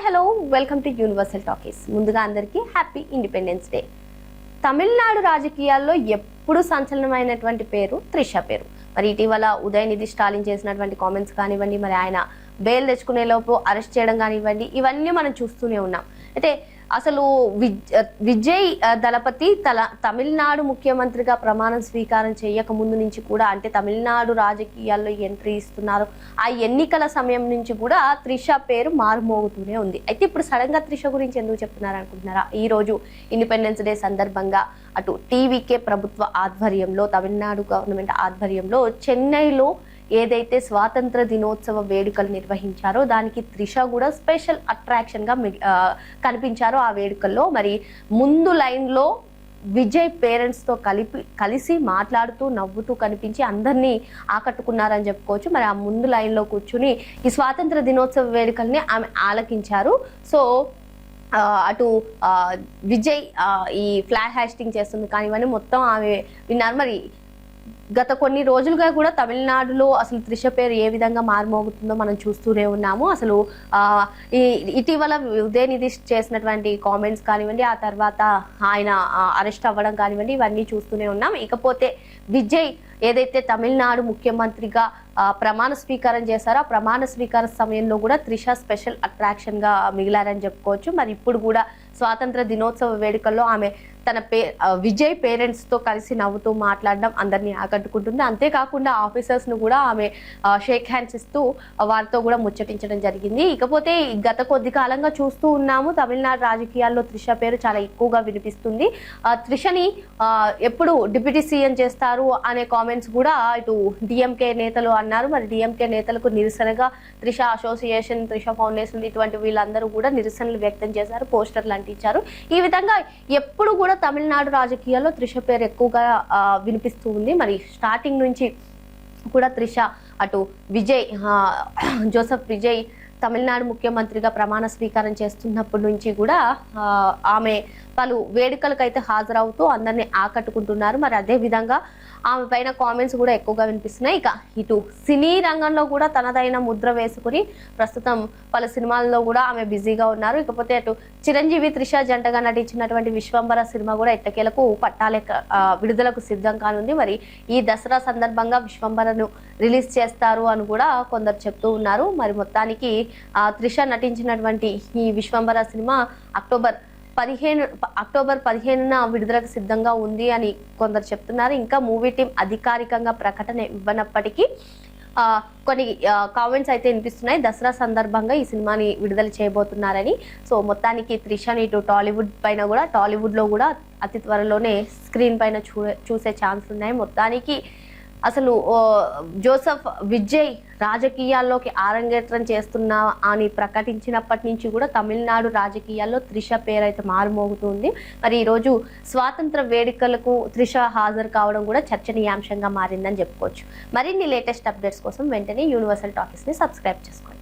Hello welcome to universal talkies. ముందుగా అందరికీ happy independence day. Tamil Nadu రాజకీయాల్లో ఎప్పుడు సంచలనమైనటువంటి పేరు త్రిష పేరు. మరి ఇటీవల ఉదయనిధి స్టాలిన్ చేసినటువంటి కామెంట్స్ కానివ్వండి, మరి ఆయన బెయిల్ తెచ్చుకునే లోపు అరెస్ట్ చేయడం కానివ్వండి, ఇవన్నీ మనం చూస్తూనే ఉన్నాం. అయితే అసలు విజయ్ దళపతి తమిళనాడు ముఖ్యమంత్రిగా ప్రమాణ స్వీకారం చేయక ముందు నుంచి కూడా, అంటే తమిళనాడు రాజకీయాల్లో ఎంట్రీ ఇస్తున్నారు. ఆ ఎన్నికల సమయం నుంచి కూడా త్రిష పేరు మారుమోగుతూనే ఉంది. అయితే ఇప్పుడు సడన్ గా త్రిష గురించి ఎందుకు చెప్తున్నారు అనుకుంటున్నారా? ఈ రోజు ఇండిపెండెన్స్ డే సందర్భంగా అటు టీవీకే ప్రభుత్వ ఆధ్వర్యంలో, తమిళనాడు గవర్నమెంట్ ఆధ్వర్యంలో చెన్నైలో ఏదైతే స్వాతంత్ర దినోత్సవ వేడుకలు నిర్వహించారో దానికి త్రిష కూడా స్పెషల్ అట్రాక్షన్ గా కనిపించారు. ఆ వేడుకల్లో మరి ముందు లైన్ లో విజయ్ పేరెంట్స్ తో కలిసి మాట్లాడుతూ నవ్వుతూ కనిపించి అందరినీ ఆకట్టుకున్నారని చెప్పుకోవచ్చు. మరి ఆ ముందు లైన్ లో కూర్చుని ఈ స్వాతంత్ర దినోత్సవ వేడుకల్ని ఆమె ఆలకించారు. సో అటు విజయ్ ఈ ఫ్లాగ్ హాస్టింగ్ చేస్తుంది కానివ్వండి, మొత్తం ఆమె విన్నారు. మరి గత కొన్ని రోజులుగా కూడా తమిళనాడులో అసలు త్రిష పేరు ఏ విధంగా మారుమోగుతుందో మనం చూస్తూనే ఉన్నాము. అసలు ఇటీవల ఉదయనిధి చేసినటువంటి కామెంట్స్ కానివ్వండి, ఆ తర్వాత ఆయన అరెస్ట్ అవ్వడం కానివ్వండి, ఇవన్నీ చూస్తూనే ఉన్నాం. ఇకపోతే విజయ్ ఏదైతే తమిళనాడు ముఖ్యమంత్రిగా ప్రమాణ స్వీకారం చేశారో ఆ ప్రమాణ స్వీకార సమయంలో కూడా త్రిష స్పెషల్ అట్రాక్షన్ గా మిగిలారని చెప్పుకోవచ్చు. మరి ఇప్పుడు కూడా స్వాతంత్ర దినోత్సవ వేడుకల్లో ఆమె తన విజయ్ పేరెంట్స్ తో కలిసి నవ్వుతూ మాట్లాడడం అందరినీ ఆకట్టుకుంటుంది. అంతేకాకుండా ఆఫీసర్స్ ను కూడా ఆమె షేక్ హ్యాండ్స్ ఇస్తూ వారితో కూడా ముచ్చటించడం జరిగింది. ఇకపోతే గత కొద్ది కాలంగా చూస్తూ ఉన్నాము, తమిళనాడు రాజకీయాల్లో త్రిష పేరు చాలా ఎక్కువగా వినిపిస్తుంది. త్రిషని ఎప్పుడు డిప్యూటీ సీఎం చేస్తారు అనే కామెంట్స్ కూడా ఇటు డిఎంకే నేతలు అన్నారు. మరి డిఎంకే నేతలకు నిరసనగా త్రిష అసోసియేషన్, త్రిష ఫౌండేషన్ ఇటువంటి వీళ్ళందరూ కూడా నిరసనలు వ్యక్తం చేశారు, పోస్టర్లు అంటించారు. ఈ విధంగా ఎప్పుడు కూడా తమిళనాడు రాజకీయాల్లో త్రిష పేరు ఎక్కువగా వినిపిస్తూ ఉంది. మరి స్టార్టింగ్ నుంచి కూడా త్రిష అటు విజయ్ జోసెఫ్ విజయ్ తమిళనాడు ముఖ్యమంత్రిగా ప్రమాణ స్వీకారం చేస్తున్నప్పటి నుంచి కూడా ఆమె పలు వేడుకలకైతే హాజరవుతూ అందరినీ ఆకట్టుకుంటున్నారు. మరి అదే విధంగా ఆమె పైన కామెంట్స్ కూడా ఎక్కువగా వినిపిస్తున్నాయి. ఇక ఇటు సినీ రంగంలో కూడా తనదైన ముద్ర వేసుకుని ప్రస్తుతం పలు సినిమాల్లో కూడా ఆమె బిజీగా ఉన్నారు. ఇకపోతే అటు చిరంజీవి త్రిష జంటగా నటించినటువంటి విశ్వంబర సినిమా కూడా ఎట్టకేలకు పట్టాలే విడుదలకు సిద్ధం కానుంది. మరి ఈ దసరా సందర్భంగా విశ్వంబరను రిలీజ్ చేస్తారు అని కూడా కొందరు చెప్తూ ఉన్నారు. మరి మొత్తానికి త్రిష నటించినటువంటి ఈ విశ్వంబర సినిమా అక్టోబర్ 15న విడుదలకు సిద్ధంగా ఉంది అని కొందరు చెప్తున్నారు. ఇంకా మూవీ టీం అధికారికంగా ప్రకటన ఇవ్వనప్పటికీ కొన్ని కామెంట్స్ అయితే వినిపిస్తున్నాయి. దసరా సందర్భంగా ఈ సినిమాని విడుదల చేయబోతున్నారని. సో మొత్తానికి త్రిషని ఇటు టాలీవుడ్ లో కూడా అతి త్వరలోనే స్క్రీన్ పైన చూసే ఛాన్స్ ఉన్నాయి. మొత్తానికి అసలు జోసెఫ్ విజయ్ రాజకీయాల్లోకి ఆరంగేట్రం చేస్తున్నా అని ప్రకటించినప్పటి నుంచి కూడా తమిళనాడు రాజకీయాల్లో త్రిష పేరు అయితే మారుమోగుతుంది. మరి ఈరోజు స్వాతంత్ర వేడుకలకు త్రిష హాజరు కావడం కూడా చర్చనీయాంశంగా మారిందని చెప్పుకోవచ్చు. మరిన్ని లేటెస్ట్ అప్డేట్స్ కోసం వెంటనే యూనివర్సల్ టాకీస్ ని సబ్స్క్రైబ్ చేసుకోండి.